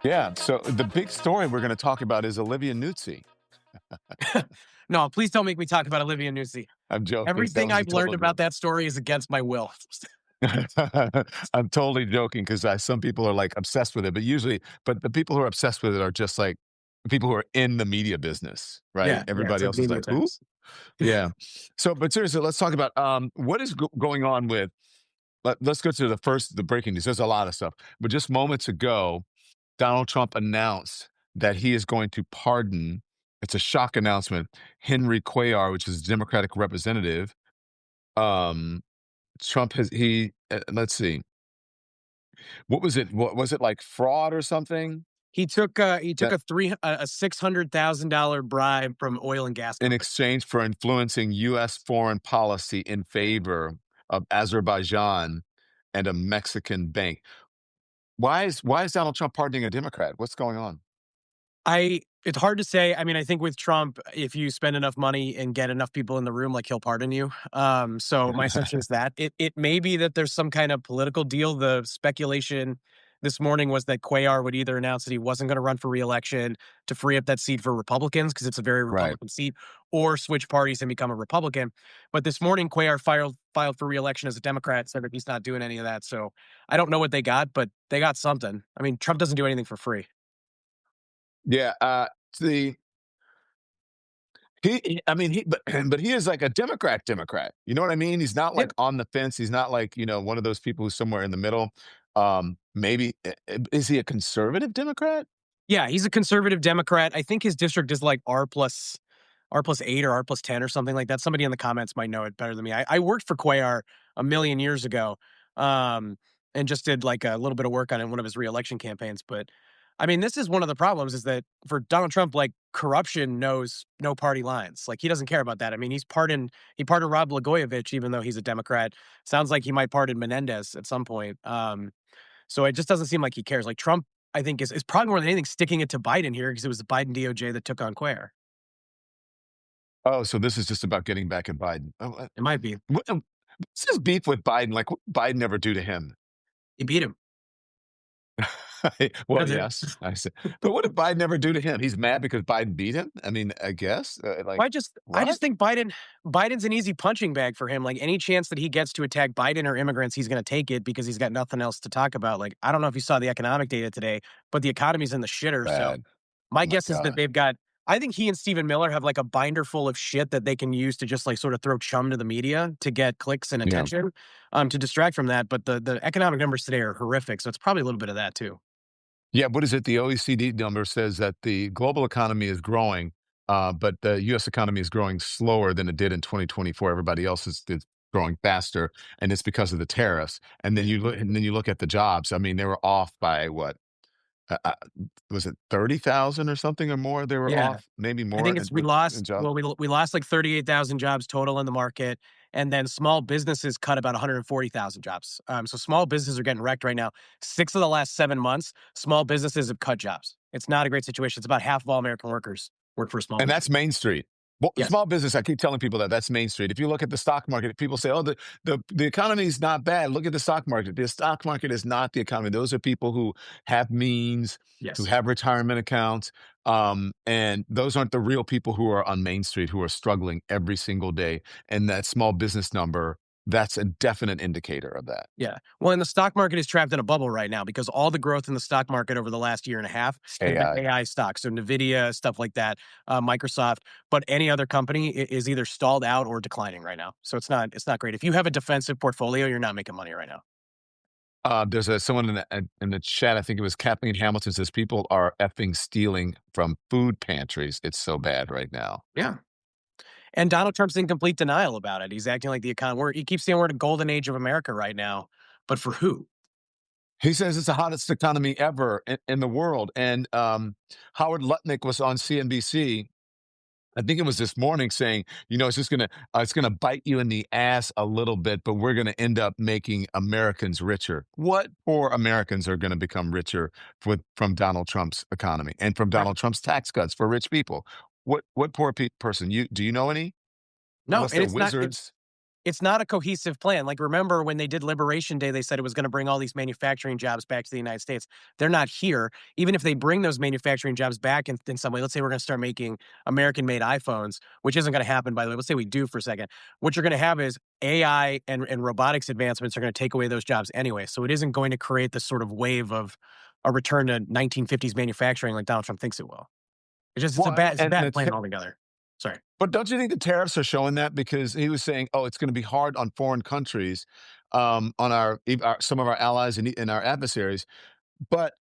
Yeah. So the big story we're going to talk about is Olivia Nuzzi. No, please don't make me talk about Olivia Nuzzi. I'm joking. That Everything was a I've learned total about joke. that story is against my will. I'm totally joking because some people are like obsessed with it, but the people who are obsessed with it are just like people who are in the media business, right? Yeah, yeah, it's Everybody like else is media like, who? types. Yeah. So, but seriously, let's talk about what is going on with. Let's go to the breaking news. There's a lot of stuff, but just moments ago, Donald Trump announced that he is going to pardon. It's a shock announcement. Henry Cuellar, which is Democratic representative. Um, Trump has he. Let's see. What was it? What was it like fraud or something? He took That a $600,000 bribe from oil and gas in company. exchange for influencing U.S. foreign policy in favor of Azerbaijan and a Mexican bank. Why is Donald Trump pardoning a Democrat? What's going on? I It's hard to say. I mean, I think with Trump, if you spend enough money and get enough people in the room, like he'll pardon you. So my assumption is that it may be that there's some kind of political deal. The speculation this morning was that Cuellar would either announce that he wasn't going to run for reelection to free up that seat for Republicans because it's a very Right. Republican seat, or switch parties and become a Republican. But this morning, Cuellar filed for reelection as a Democrat, said that he's not doing any of that. So I don't know what they got, but they got something. I mean, Trump doesn't do anything for free. Yeah. The I mean, but he is like a Democrat. Democrat. You know what I mean? He's not Yeah. like on the fence. He's not like one of those people who's somewhere in the middle. Maybe is he a conservative Democrat? Yeah, he's a conservative Democrat. I think his district is like R plus 8 or R plus 10 or something like that. Somebody in the comments might know it better than me. I worked for Cuellar a million years ago, um, and just did like a little bit of work on one of his reelection campaigns. But I mean, this is one of the problems is that for Donald Trump, like corruption knows no party lines. Like he doesn't care about that. I mean, he pardoned Rod Blagojevich, even though he's a Democrat. Sounds like he might pardon Menendez at some point. So it just doesn't seem like he cares. Like Trump, I think is probably more than anything sticking it to Biden here because it was the Biden DOJ that took on Cuellar. Oh, so this is just about getting back at Biden. Oh, It might be. what's his beef with Biden? Like, what did Biden ever do to him? He beat him. Well, That's it. yes, I said, but what did Biden ever do to him? He's mad because Biden beat him. I mean, I guess Well, like I just what? think Biden's an easy punching bag for him. Like any chance that he gets to attack Biden or immigrants, he's going to take it because he's got nothing else to talk about. Like I don't know if you saw the economic data today, but the economy's in the shitter. So Bad. my Oh my guess is that God. they've got. I think he and Stephen Miller have like a binder full of shit that they can use to just like sort of throw chum to the media to get clicks and Yeah. attention, to distract from that. But the economic numbers today are horrific, so it's probably a little bit of that too. Yeah, what is it? The OECD number says that the global economy is growing, but the U.S. economy is growing slower than it did in 2024. Everybody else is growing faster, and it's because of the tariffs. And then you look at the jobs. I mean, they were off by what? Uh, uh, was it 30,000 or something or more? They were Yeah. off, maybe I more think in, it's we lost in jobs. well, we lost like 38,000 jobs total in the market, and then small businesses cut about 140,000 jobs. So small businesses are getting wrecked right now. 6 of the last 7 months, small businesses have cut jobs. It's not a great situation. It's about half of all American workers work for a small And business. that's Main Street. Well, Yes. small business, I keep telling people that that's Main Street. If you look at the stock market, people say, oh, the economy is not bad. Look at the stock market. The stock market is not the economy. Those are people who have means, who Yes. have retirement accounts. And those aren't the real people who are on Main Street who are struggling every single day. And that small business number, that's a definite indicator of that. Yeah. Well, and the stock market is trapped in a bubble right now because all the growth in the stock market over the last year and a half has been AI. AI stocks. So Nvidia, stuff like that, Microsoft, but any other company is either stalled out or declining right now. So it's not great. If you have a defensive portfolio, you're not making money right now. There's someone in the chat. I think it was Kathleen Hamilton says people are effing stealing from food pantries. It's so bad right now. Yeah. And Donald Trump's in complete denial about it. He's acting like the economy. He keeps saying we're in a golden age of America right now, but for who? He says it's the hottest economy ever in the world. And Howard Lutnick was on CNBC. I think it was this morning saying, it's gonna bite you in the ass a little bit, but we're gonna end up making Americans richer. What poor Americans are gonna become richer from Donald Trump's economy and from Right. Donald Trump's tax cuts for rich people? What poor person? Do you know any? No, Unless and they're it's not. wizards. it's not a cohesive plan. Like, remember when they did Liberation Day, they said it was going to bring all these manufacturing jobs back to the United States. They're not here. Even if they bring those manufacturing jobs back in some way, let's say we're going to start making American made iPhones, which isn't going to happen, by the way. Let's say we do for a second. What you're going to have is AI and robotics advancements are going to take away those jobs anyway. So it isn't going to create this sort of wave of a return to 1950s manufacturing like Donald Trump thinks it will. Well, It's a and bad plan altogether. Sorry. but don't you think the tariffs are showing that? Because he was saying, "Oh, it's going to be hard on foreign countries, on some of our allies and our adversaries," but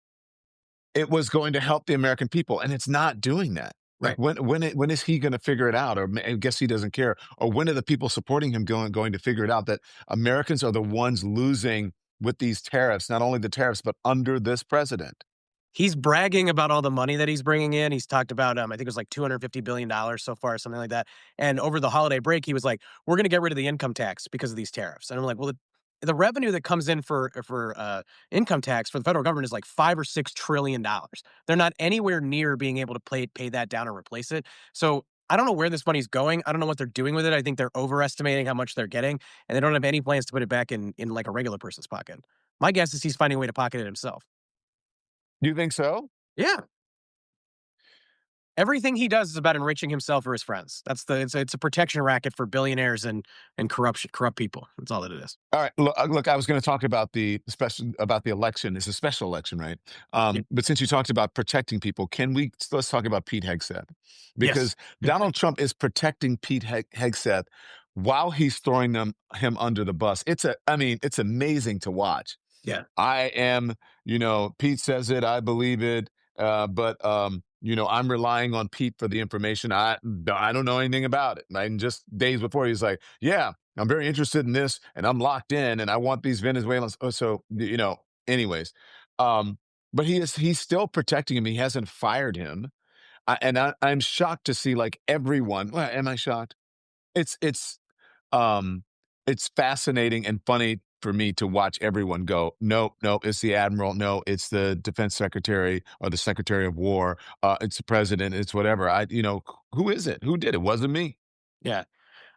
it was going to help the American people, and it's not doing that. Like Right. when is he going to figure it out? Or I guess he doesn't care. Or when are the people supporting him going to figure it out that Americans are the ones losing with these tariffs? Not only the tariffs, but under this president. He's bragging about all the money that he's bringing in. He's talked about, I think it was like $250 billion so far, something like that. And over the holiday break, he was like, "We're going to get rid of the income tax because of these tariffs." And I'm like, "Well, the revenue that comes in for income tax for the federal government is like $5 or $6 trillion. They're not anywhere near being able to pay that down or replace it. So I don't know where this money's going. I don't know what they're doing with it. I think they're overestimating how much they're getting, and they don't have any plans to put it back in like a regular person's pocket. My guess is he's finding a way to pocket it himself. You think so? Yeah. Everything he does is about enriching himself or his friends. It's a protection racket for billionaires and corrupt people. That's all that it is. All right. Look, I was going to talk about the special about the election. It's a special election, right? Yeah. But since you talked about protecting people, let's talk about Pete Hegseth, Yes. because Donald Trump is protecting Pete Hegseth while he's throwing him under the bus. I mean, it's amazing to watch. Yeah. I am, Pete says it, I believe it. But I'm relying on Pete for the information. I don't know anything about it. And just days before, he's like, "Yeah, I'm very interested in this, and I'm locked in, and I want these Venezuelans." Oh, so anyways, um, but he's still protecting him. He hasn't fired him, I'm shocked to see like everyone. Well, am I shocked? It's it's um, it's fascinating and funny for me to watch everyone go, "Nope, nope, it's the admiral. No, it's the defense secretary or the secretary of war. It's the president. It's whatever." Who is it? Who did it? Wasn't me. Yeah.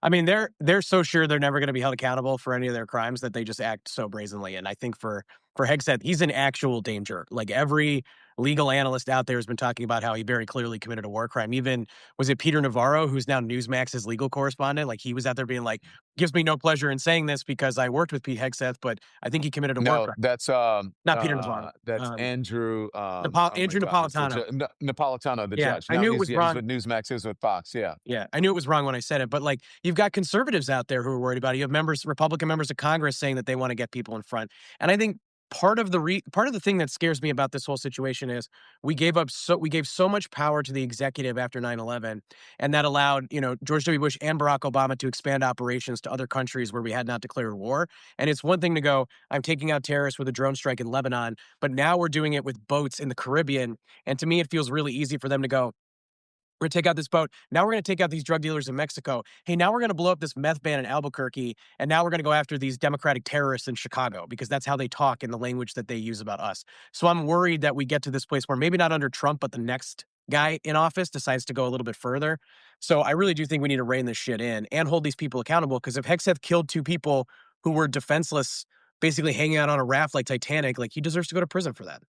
I mean, they're so sure they're never gonna be held accountable for any of their crimes that they just act so brazenly, and I think for Hegseth, he's in actual danger. Like, every legal analyst out there has been talking about how he very clearly committed a war crime. Even was it Peter Navarro, who's now Newsmax's legal correspondent? Like, he was out there being like, "Gives me no pleasure in saying this because I worked with Pete Hegseth, but I think he committed a war No, crime." Not Peter Navarro, that's Andrew. Oh my Andrew God, it's Napolitano. Napolitano, the Yeah, judge. I Now knew it was he's wrong. with Newsmax. He's with Fox. Yeah. Yeah, I knew it was wrong when I said it, but, like, you've got conservatives out there who are worried about it. You have Republican members of Congress saying that they wanna get people in front, and I think part of the thing that scares me about this whole situation is we gave so much power to the executive after 9/11, and that allowed, George W. Bush and Barack Obama to expand operations to other countries where we had not declared war, and it's one thing to go, "I'm taking out terrorists with a drone strike in Lebanon," but now we're doing it with boats in the Caribbean, and to me, it feels really easy for them to go, "We're gonna take out this boat. Now we're gonna take out these drug dealers in Mexico. Hey, now we're gonna blow up this meth ban in Albuquerque, and now we're gonna go after these Democratic terrorists in Chicago," because that's how they talk in the language that they use about us. So I'm worried that we get to this place where maybe not under Trump, but the next guy in office decides to go a little bit further. So I really do think we need to rein this shit in and hold these people accountable, because if Hegseth killed two people who were defenseless, basically hanging out on a raft like Titanic, like, he deserves to go to prison for that.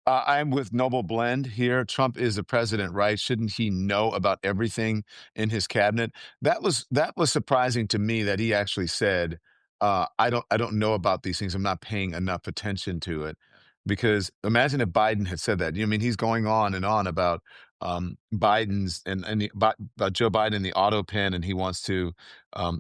I'm with Noble Blend here. Trump is the president, right? Shouldn't he know about everything in his cabinet? That was surprising to me that he actually said, "I don't know about these things. I'm not paying enough attention to it." Because imagine if Biden had said that. He's going on and on about Biden's about Joe Biden and the auto pen, and he wants to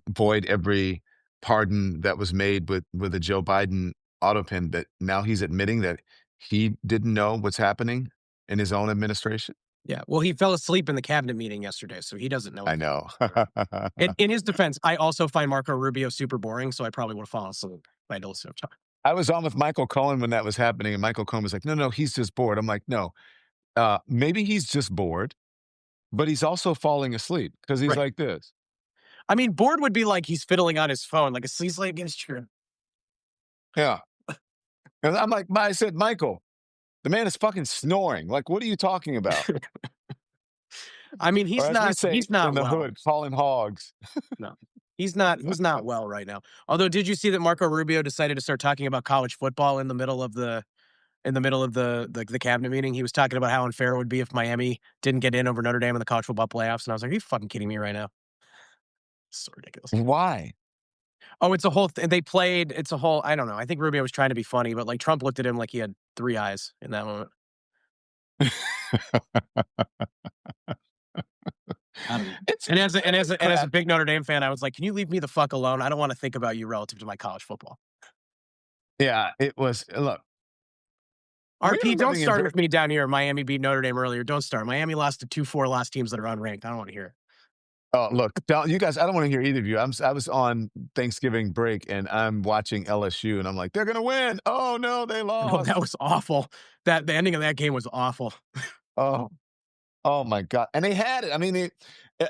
void every pardon that was made with the Joe Biden auto pen. But now he's admitting that he didn't know what's happening in his own administration? Yeah, well, he fell asleep in the cabinet meeting yesterday, so he doesn't know I what's happening. know. In his defense, I also find Marco Rubio super boring, so I probably would've fallen asleep if I had to listen to him talk. I was on with Michael Cohen when that was happening, and Michael Cohen was like, "No, no, he's just bored." I'm like, "No, maybe he's just bored, but he's also falling asleep because he's Right. like this." I mean, bored would be like he's fiddling on his phone, like, he's like against your Yeah. And I'm like, I said, "Michael, the man is fucking snoring. Like, what are you talking about?" I mean, Or as we say he's in not the well. hood, calling hogs. No. He's not well right now. Although, did you see that Marco Rubio decided to start talking about college football in the middle of the cabinet meeting? He was talking about how unfair it would be if Miami didn't get in over Notre Dame in the college football playoffs, and I was like, "Are you fucking kidding me right now?" So ridiculous. Why? Oh, it's a whole they played it's a whole I don't know. I think Rubio was trying to be funny, but, like, Trump looked at him like he had 3 eyes in that moment. I don't know. It's And as a crap. big Notre Dame fan, I was like, "Can you leave me the fuck alone? I don't wanna think about you relative to my college football." Yeah, it was. Look, we are RP, don't living in start very. with me down here. Miami beat Notre Dame earlier. Don't start. Miami lost to 2-4 lost teams that are unranked. I don't wanna hear it. Oh, look, you guys. I don't want to hear either of you. I was on Thanksgiving break and I'm watching LSU and I'm like, they're gonna win. Oh no, they No, that lost. was awful. The ending of that game was awful. Oh, oh my God. And they had it. I mean,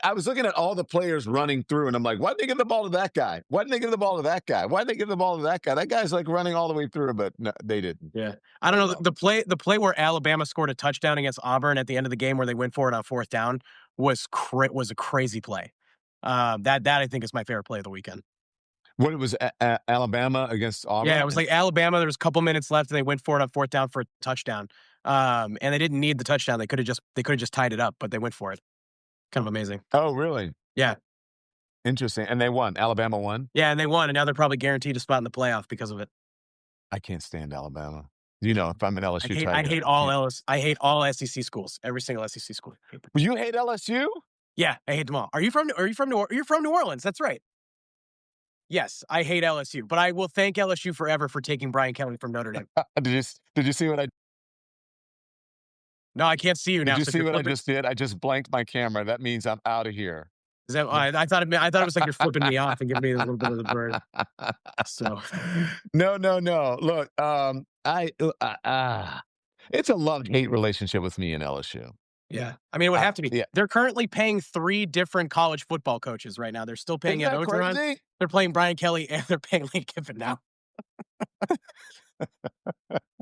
I was looking at all the players running through, and I'm like, why did they give the ball to that guy? Why didn't they give the ball to that guy? Why did they give the ball to that guy? That guy's like running all the way through, but no, they didn't. Yeah. I don't Oh know, well. the play where Alabama scored a touchdown against Auburn at the end of the game where they went for it on 4th down was a crazy play. That I think is my favorite play of the weekend. What it was Alabama against Yeah, it Auburn? was like Alabama, there was a couple minutes left, and they went for it on 4th down for a touchdown. And they didn't need the touchdown. They coulda just tied it up, but they went for it. Kind of amazing. Oh, really? Yeah. Interesting. And they won. Alabama won. Yeah, and they won, and now they're probably guaranteed a spot in the playoff because of it. I can't stand Alabama. You know, if I'm an LSU Tiger, I can't. I hate all SEC schools, every single SEC school. Well, you hate LSU? Yeah, I hate them all. You're from New Orleans? That's right. Yes, I hate LSU, but I will thank LSU forever for taking Brian Kelly from Notre Dame. Did you see what I No, I can't see you did now. you So if see you're what I flipping, just did? I just blanked my camera. That means I'm out of here. is that? No. I thought it was like you're flipping me off and giving me a little bit of the bird. So No, no, no. Look, it's a love-hate relationship with me and LSU. yeah, I mean, it would have to be. Yeah. They're currently paying 3 different college football coaches right now. They're still paying Isn't Ed that Orgeron. crazy? They're paying Brian Kelly, and they're paying Lane Kiffin now.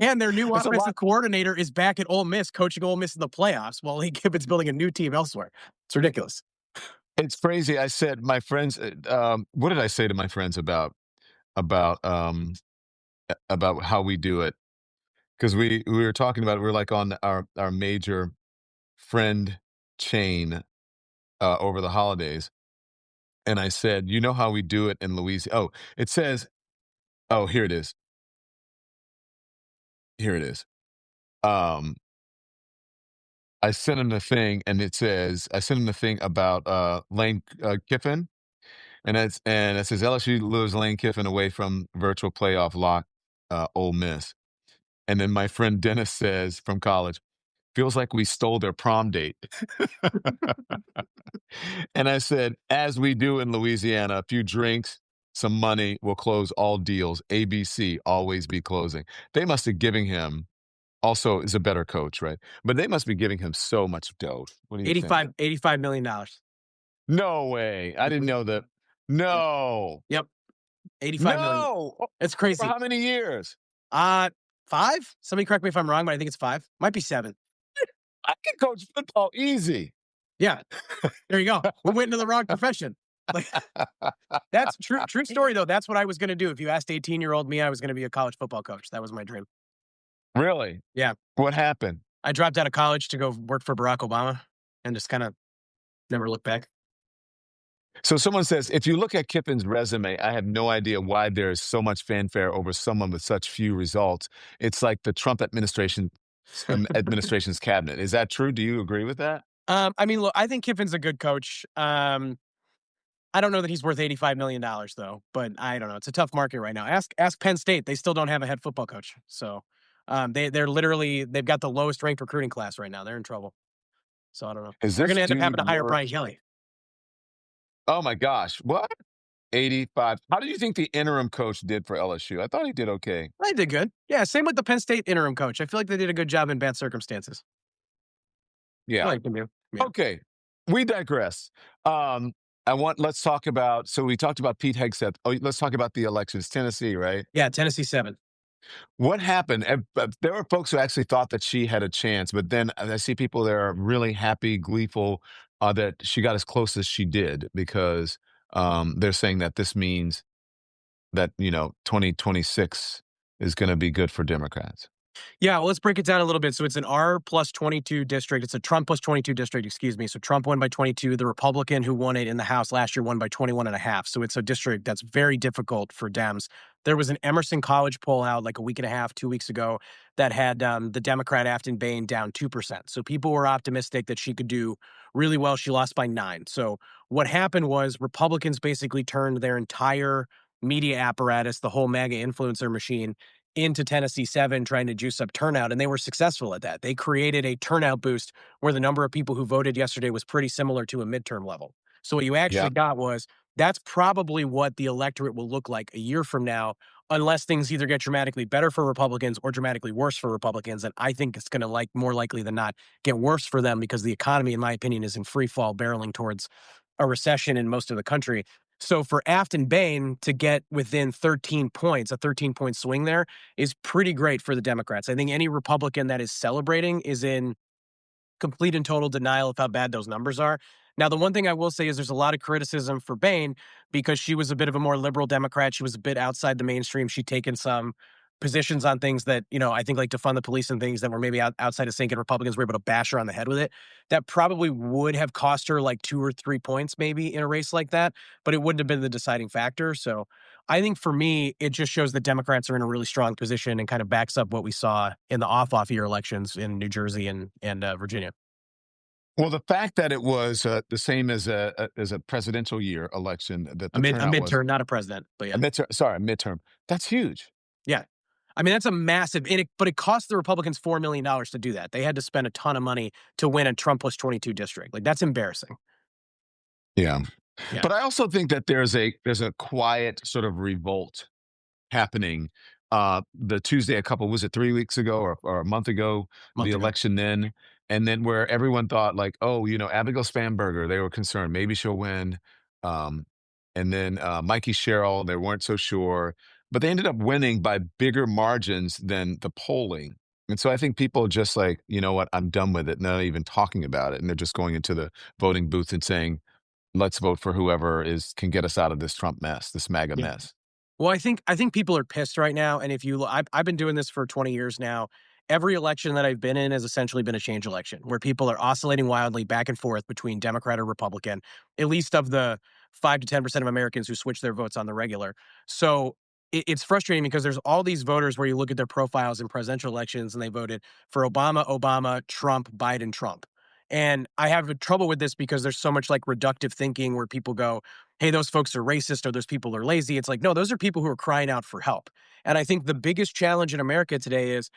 And their new It's a offensive lot. coordinator is back at Ole Miss, coaching Ole Miss in the playoffs, while Lane Kiffin's building a new team elsewhere. It's ridiculous. It's crazy. I said my friends. What did I say to my friends about about how we do it? Because we were talking about it. We are like on our major friend chain over the holidays, and I said, you know how we do it in Louisiana? Oh, it says. Oh, here it is. Here it is. Um, I sent him the thing, and it says I sent him the thing about Lane Kiffin, and it says LSU lures Lane Kiffin away from virtual playoff lock Ole Miss. And then my friend Dennis says from college, feels like we stole their prom date. And I said, as we do in Louisiana, a few drinks, some money will close all deals. ABC always be closing. They must have giving him also is a better coach, right? But they must be giving him so much dough. What do you think? $85 million. No way. I didn't Mhm. know that. Yep. No. Yep. 85 million. No. It's For crazy. how many years? 5? Somebody correct me if I'm wrong, but I think it's 5. Might be 7. I can coach football easy. Yeah. There you go. We went into the wrong profession. Like, that's true story though. That's what I was gonna do. If you asked 18-year-old me, I was gonna be a college football coach. That was my dream. Really? Yeah. What happened? I dropped out of college to go work for Barack Obama and just kind of never looked back. So someone says, if you look at Kiffin's resume, I have no idea why there is so much fanfare over someone with such few results. It's like the Trump administration's cabinet. Is that true? Do you agree with that? I mean, look, I think Kiffin's a good coach. I don't know that he's worth $85 million though, but I don't know. It's a tough market right now. Ask Penn State. They still don't have a head football coach. So they've got the lowest ranked recruiting class right now. They're in trouble. So I don't know. Is They're this gonna end up having dude to hire worth? Brian Kelly. Oh my gosh. What? 85. How do you think the interim coach did for LSU? I thought he did okay. They did good. Yeah, same with the Penn State interim coach. I feel like they did a good job in bad circumstances. I Yeah. like them. Yeah. Okay. We digress. Let's talk about, so we talked about Pete Hegseth. Oh, let's talk about the elections. Tennessee, right? Yeah, Tennessee 7. What happened? There were folks who actually thought that she had a chance, but then I see people that are really happy, gleeful that she got as close as she did because they're saying that this means that 2026 is going to be good for Democrats. Yeah, well, let's break it down a little bit. So it's an R plus 22 district. It's a Trump plus 22 district, excuse me. So Trump won by 22. The Republican who won it in the House last year won by 21 and a half. So it's a district that's very difficult for Dems. There was an Emerson College poll out like a week and a half, 2 weeks ago that had the Democrat Afton Bain down 2%. So people were optimistic that she could do really well. She lost by 9. So what happened was Republicans basically turned their entire media apparatus, the whole MAGA influencer machine, into Tennessee 7 trying to juice up turnout, and they were successful at that. They created a turnout boost where the number of people who voted yesterday was pretty similar to a midterm level. So what you actually Yeah. got was that's probably what the electorate will look like a year from now, unless things either get dramatically better for Republicans or dramatically worse for Republicans. And I think it's going to more likely than not get worse for them because the economy, in my opinion, is in free fall, barreling towards a recession in most of the country. So for Afton Bain to get within 13 points, a 13-point swing there is pretty great for the Democrats. I think any Republican that is celebrating is in complete and total denial of how bad those numbers are. Now, the one thing I will say is there's a lot of criticism for Bain because she was a bit of a more liberal Democrat. She was a bit outside the mainstream. She'd taken some positions on things that, I think like defund the police and things that were maybe outside of sync, and Republicans were able to bash her on the head with it. That probably would have cost her like 2 or 3 points maybe in a race like that, but it wouldn't have been the deciding factor. So I think for me, it just shows that Democrats are in a really strong position and kind of backs up what we saw in the off year elections in New Jersey and Virginia. Well, the fact that it was the same as a presidential year election, that A the turnout was midterm, not a president, but a yeah. midterm. Sorry, a midterm. That's huge. Yeah. I mean, that's a massive but it cost the Republicans $4 million to do that. They had to spend a ton of money to win a Trump plus 22 district. Like, that's embarrassing. Yeah, Yeah. but I also think that there's a quiet sort of revolt happening. The Tuesday, a couple was it 3 weeks ago or a month ago, the Month ago. election then, and then where everyone thought like, oh, Abigail Spanberger, they were concerned maybe she'll win, um, and then Mikey Sherrill, they weren't so sure, but they ended up winning by bigger margins than the polling. And so I think people just like, you know what, I'm done with it, not even talking about it, and they're just going into the voting booth and saying, let's vote for whoever is can get us out of this Trump mess, this MAGA Yeah. mess. Well, I think people are pissed right now, and if you I've been doing this for 20 years now. Every election that I've been in has essentially been a change election where people are oscillating wildly back and forth between Democrat or Republican, at least of the 5 to 10% of Americans who switch their votes on the regular. So it's frustrating because there's all these voters where you look at their profiles in presidential elections and they voted for Obama, Trump, Biden, Trump. And I have trouble with this because there's so much like reductive thinking where people go, hey, those folks are racist or those people are lazy. It's like, no, those are people who are crying out for help. And I think the biggest challenge in America today is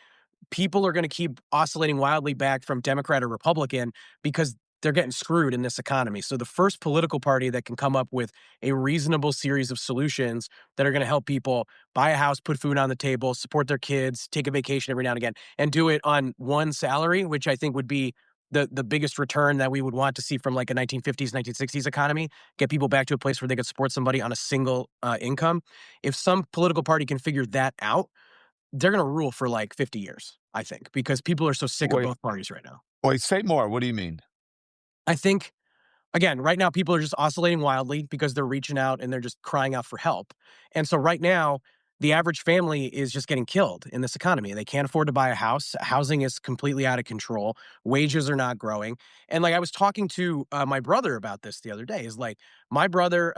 people are going to keep oscillating wildly back from Democrat or Republican because they're getting screwed in this economy. So the first political party that can come up with a reasonable series of solutions that are going to help people buy a house, put food on the table, support their kids, take a vacation every now and again, and do it on one salary, which I think would be the biggest return that we would want to see from like a 1950s, 1960s economy, get people back to a place where they could support somebody on a single income. If some political party can figure that out, they're gonna rule for, like, 50 years, I think, because people are so sick of Wait, both parties right now. wait, say more. What do you mean? I think again, right now, people are just oscillating wildly because they're reaching out and they're just crying out for help. And so right now, the average family is just getting killed in this economy. They can't afford to buy a house. Housing is completely out of control. Wages are not growing. And like I was talking to my brother about this the other day, is like my brother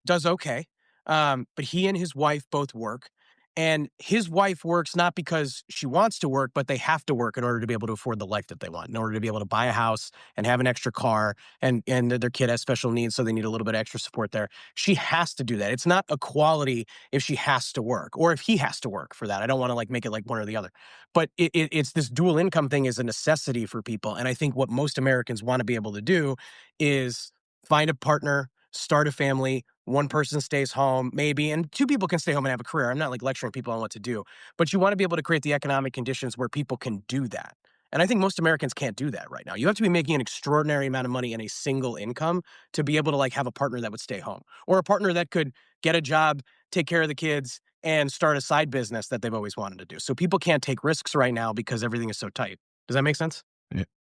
does okay, but he and his wife both work. And his wife works not because she wants to work, but they have to work in order to be able to afford the life that they want, in order to be able to buy a house and have an extra car and their kid has special needs, so they need a little bit of extra support there. She has to do that. It's not equality if she has to work or if he has to work for that. I don't want to like make it like one or the other, but it's this dual income thing is a necessity for people. And I think what most Americans want to be able to do is find a partner, start a family. One person stays home, maybe, and two people can stay home and have a career. I'm not like lecturing people on what to do, but you want to be able to create the economic conditions where people can do that. And I think most Americans can't do that right now. You have to be making an extraordinary amount of money in a single income to be able to like have a partner that would stay home or a partner that could get a job, take care of the kids and start a side business that they've always wanted to do. So people can't take risks right now because everything is so tight. Does that make sense?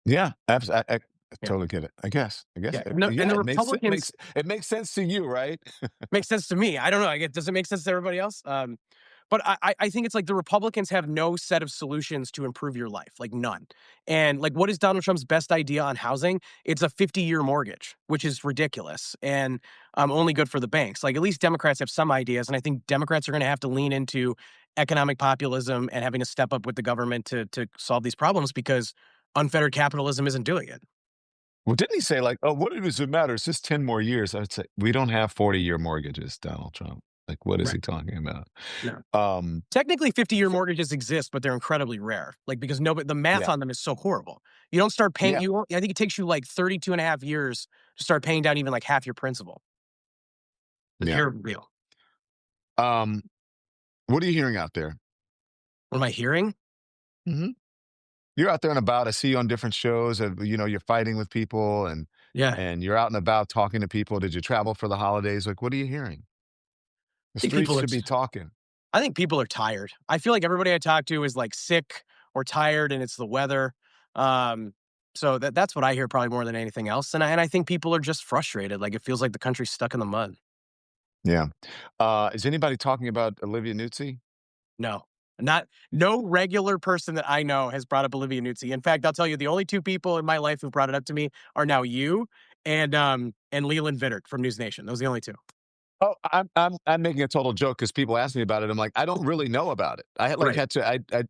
Yeah, Yeah. totally get it. I guess. Yeah. No, and Yeah, the it makes it Republicans makes sense to you, right? makes sense to me. I don't know. I get, does it make sense to everybody else? But I think it's like the Republicans have no set of solutions to improve your life, like none. And like, what is Donald Trump's best idea on housing? It's a 50-year mortgage, which is ridiculous and only good for the banks. Like, at least Democrats have some ideas, and I think Democrats are going to have to lean into economic populism and having to step up with the government to solve these problems because unfettered capitalism isn't doing it. Well, didn't he say like, "Oh, what does it matter? It's just 10 more years." I would say, "We don't have 40-year mortgages, Donald Trump." Like, what is he Right. talking about? No. Um, Technically, 50-year so mortgages exist, but they're incredibly rare. Like, because nobody, the math yeah, on them is so horrible. You don't start paying, yeah, you won't, I think it takes you like 32 and a half years to start paying down even like half your principal. The yeah. terrible deal. Um, what are you hearing out there? What am I hearing? hmm You're out there and about. I see you on different shows. You're fighting with people, and Yeah. and you're out and about talking to people. Did you travel for the holidays? Like, what are you hearing? The I think streets people are, should be talking. I think people are tired. I feel like everybody I talk to is like sick or tired and it's the weather. Um, so that's what I hear probably more than anything else. And I think people are just frustrated. Like, it feels like the country's stuck in the mud. Yeah. Is anybody talking about Olivia Nuzzi? No, no regular person that I know has brought up Olivia Nuzzi. In fact, I'll tell you, the only two people in my life who brought it up to me are now you and Leland Vittert from News Nation. Those are the only two. Oh, I'm making a total joke because people ask me about it. I'm like, I don't really know about it. I had like Right. had to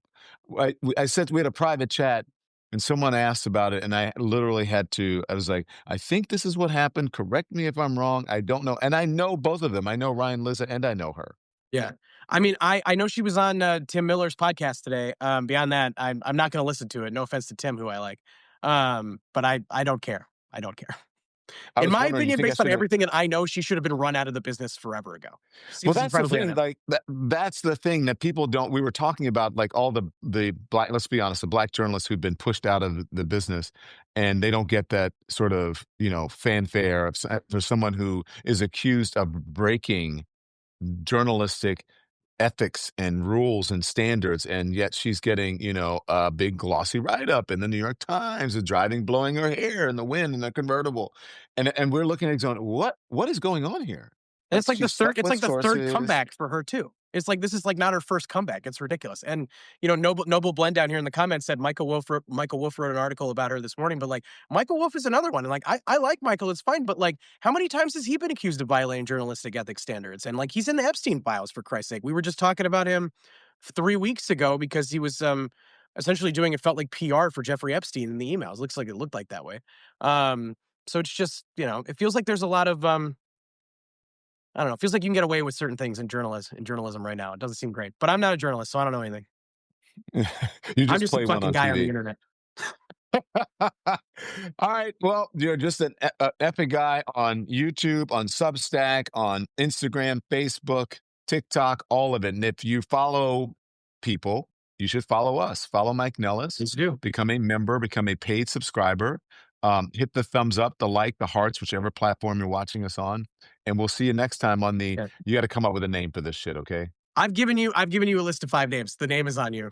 I said we had a private chat and someone asked about it and I literally had to. I was like, I think this is what happened. Correct me if I'm wrong. I don't know, and I know both of them. I know Ryan Lizza and I know her. Yeah. I mean, I know she was on Tim Miller's podcast today. Beyond that, I'm not going to listen to it. No offense to Tim, who I like. But I don't care. I don't care. I In was my wondering, you opinion, think I based on should have? everything that I know, she should have been run out of the business forever ago. Well, Seems that's the incredibly thing. unethical. Like that's the thing that people don't. We were talking about like all the black. Let's be honest, the black journalists who've been pushed out of the business, and they don't get that sort of fanfare for someone who is accused of breaking journalistic ethics and rules and standards, and yet she's getting a big glossy write-up in the New York Times of driving, blowing her hair in the wind in a convertible, and we're looking at it going, what is going on here? And Like she it's slept with like the third sources. comeback for her too. It's like this is like not her first comeback. It's ridiculous. And Noble Blend down here in the comments said Michael Wolf wrote an article about her this morning, but like Michael Wolf is another one. And like I like Michael, it's fine, but like how many times has he been accused of violating journalistic ethics standards? And like he's in the Epstein files, for Christ's sake. We were just talking about him 3 weeks ago because he was essentially doing, it felt like, PR for Jeffrey Epstein in the emails. Looks like it looked like that way. So it's just, it feels like there's a lot of I don't know. It feels like you can get away with certain things in journalism right now. It doesn't seem great. But I'm not a journalist, so I don't know anything. You I'm just just a play one fucking on guy on the TV. internet. All right. Well, you're just an epic guy on YouTube, on Substack, on Instagram, Facebook, TikTok, all of it. And if you follow people, you should follow us. Follow Mike Nellis. Please do. Become a member. Become a paid subscriber. Hit the thumbs up, the like, the hearts, whichever platform you're watching us on. And we'll see you next time on the. Yeah. You got to come up with a name for this shit, okay? I've given you a list of 5 names. The name is on you.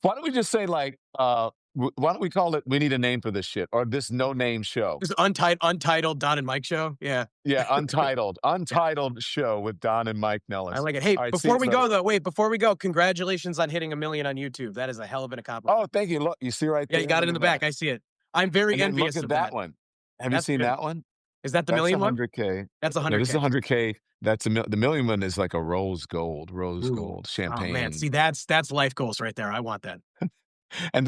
Why don't we just say like, why don't we call it? We need a name for this shit or this no name show. This untitled Don and Mike show. Yeah. Yeah, Untitled. Yeah. Untitled show with Don and Mike I Nellis. like it. Hey, All right, see before you, we brother. go though, before we go, congratulations on hitting 1 million on YouTube. That is a hell of an accomplishment. Oh, thank you. Look, you see right Yeah, there. you got it Look in at the back. that. I see it. I'm very And then look envious at of that that. one. Have you That's seen good. that one? Is that the That's million one? 100K. That's No, this is 100K. 100K. That's the million one is like a rose gold, Ooh. Oh man, champagne. see that's life goals right there. I want that.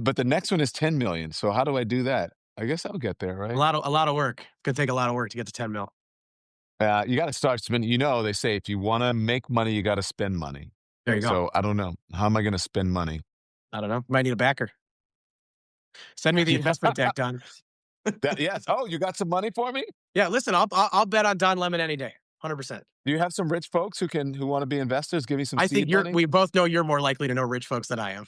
But the next one is 10 million. So how do I do that? I guess I'll get there, A right? lot of work. Could take a lot of work to get to 10 mil. You got to start spending. They say if you want to make money, you got to spend money. There you go. So I don't know. How am I going to spend money? I don't know. Might need a backer. Send me the investment deck, Don. Yes. Oh, you got some money for me? Yeah, listen, I'll bet on Don Lemon any day. 100%. Do you have some rich folks who want to be investors? Give me some I think seed money. we both know you're more likely to know rich folks than I am.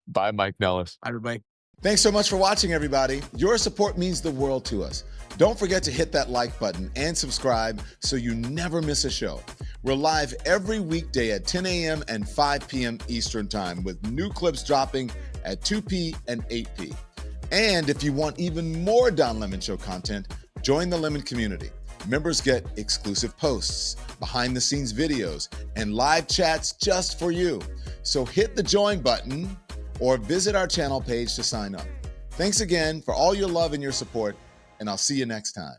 Bye, Mike Nellis. Everybody. Thanks so much for watching, everybody. Your support means the world to us. Don't forget to hit that like button and subscribe so you never miss a show. We're live every weekday at 10 a.m. and 5 p.m. Eastern Time with new clips dropping at 2 p. and 8 p. And if you want even more Don Lemon Show content, join the Lemon community. Members get exclusive posts, behind-the-scenes videos, and live chats just for you. So hit the join button or visit our channel page to sign up. Thanks again for all your love and your support, and I'll see you next time.